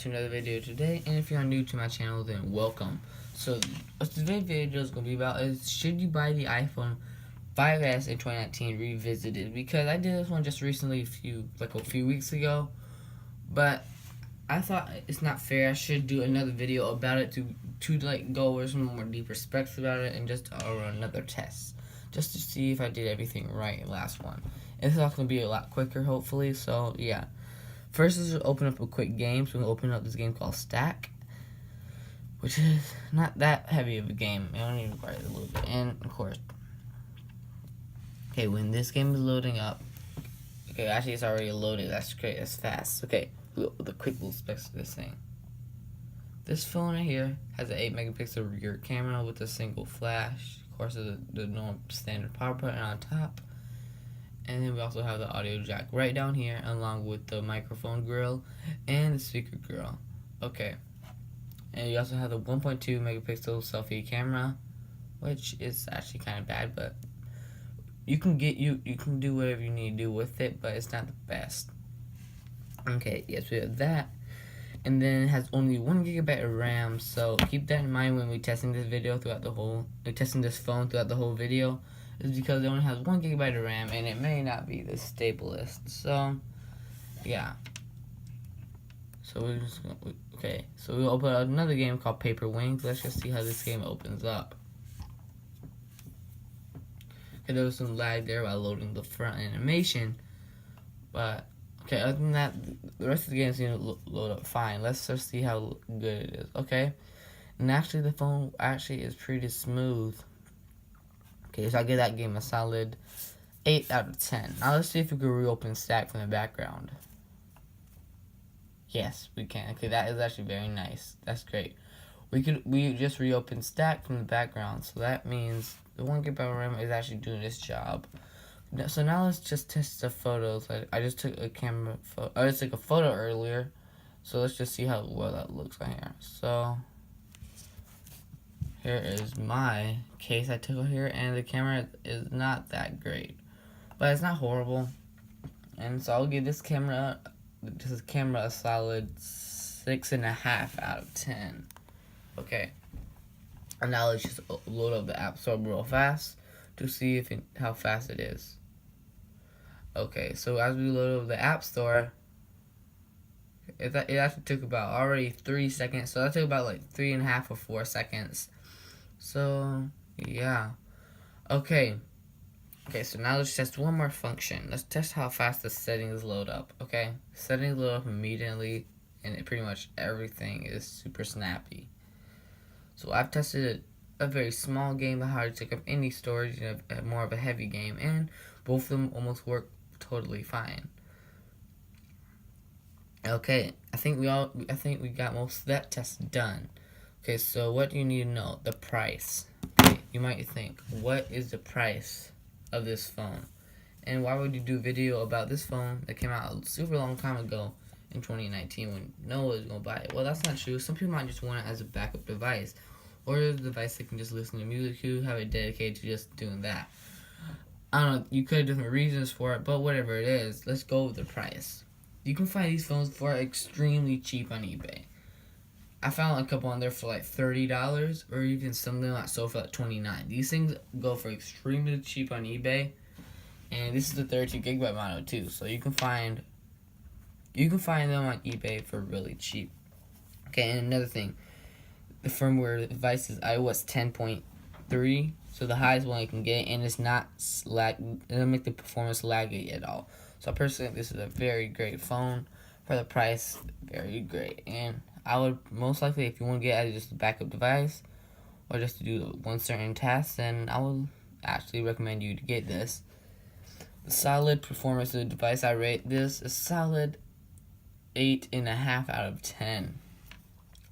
to another video today, and if you're new to my channel, then welcome. So, what today's video is going to be about is, should you buy the iPhone 5S in 2019 revisited? Because I did this one just recently, a few weeks ago, but I thought it's not fair. I should do another video about it to go over some more deeper specs about it, and just another test, just to see if I did everything right in the last one. And it's also going to be a lot quicker, hopefully, so yeah. First, let's open up a quick game. So we'll open up this game called Stack, which is not that heavy of a game. It only requires a little bit. And, of course, okay, when this game is loading up, okay, actually it's already loaded. That's great. That's fast. Okay, the quick little specs of this thing. This phone right here has an 8 megapixel rear camera with a single flash. Of course, the normal standard power button on top. And then we also have the audio jack right down here, along with the microphone grill and the speaker grill. Okay. And you also have the 1.2 megapixel selfie camera, which is actually kind of bad, but you can do whatever you need to do with it, but it's not the best. Okay, yes, we have that. And then it has only 1 gigabyte of RAM, so keep that in mind when we're testing this phone throughout the whole video. Is because it only has 1 gigabyte of RAM, and it may not be the stablest. So, yeah. So we're just gonna, okay. So we'll open up another game called Paper Wings. Let's just see how this game opens up. Okay, there was some lag there while loading the front animation, but okay. Other than that, the rest of the game seems to load up fine. Let's just see how good it is. Okay, and actually the phone actually is pretty smooth. Okay, so I'll give that game a solid 8 out of 10. Now let's see if we can reopen Stack from the background. Yes, we can. Okay, that is actually very nice. That's great. We just reopened Stack from the background, so that means the 1 gigabyte RAM is actually doing its job. So now let's just test the photos. I just took a photo earlier, so let's just see how well that looks right here. So here is my case I took here, and the camera is not that great, but it's not horrible. And so I'll give this camera a solid 6.5 out of 10. Okay, and now let's just load up the App Store real fast to see how fast it is. Okay, so as we load up the App Store, it actually took about already 3 seconds. So that took about like 3.5 or 4 seconds. So, yeah. Okay, so now let's test one more function. Let's test how fast the settings load up, okay? Settings load up immediately, and pretty much everything is super snappy. So I've tested a very small game that hardly took up any storage, and more of a heavy game, and both of them almost work totally fine. Okay, I think we got most of that test done. Okay, so what do you need to know? The price. Okay, you might think, what is the price of this phone? And why would you do a video about this phone that came out a super long time ago in 2019 when no one was going to buy it? Well, that's not true. Some people might just want it as a backup device, or a device that can just listen to music to, have it dedicated to just doing that. I don't know, you could have different reasons for it, but whatever it is, let's go with the price. You can find these phones for extremely cheap on eBay. I found a couple on there for like $30, or even something like so for like $29. These things go for extremely cheap on eBay, and this is the 32 gigabyte model too. So you can find them on eBay for really cheap. Okay, and another thing, the firmware device is iOS 10.3, so the highest one you can get, and it's not it doesn't make the performance laggy at all. So I personally think this is a very great phone for the price. Very great, and I would most likely, if you want to get as just a backup device or just to do one certain task, then I would actually recommend you to get this. The solid performance of the device, I rate this a solid 8.5 out of 10.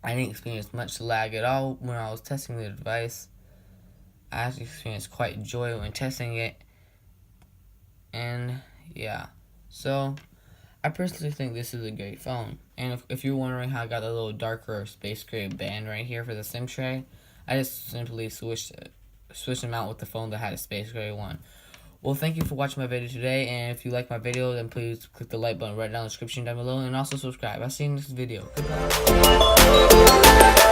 I didn't experience much lag at all when I was testing the device. I actually experienced quite joy when testing it. And yeah, so I personally think this is a great phone. And if you're wondering how I got the little darker space gray band right here for the SIM tray, I just simply switched them out with the phone that had a space gray one. Well, thank you for watching my video today, and if you like my video, then please click the like button right down in the description down below, and also subscribe. I'll see you in the next video. Goodbye.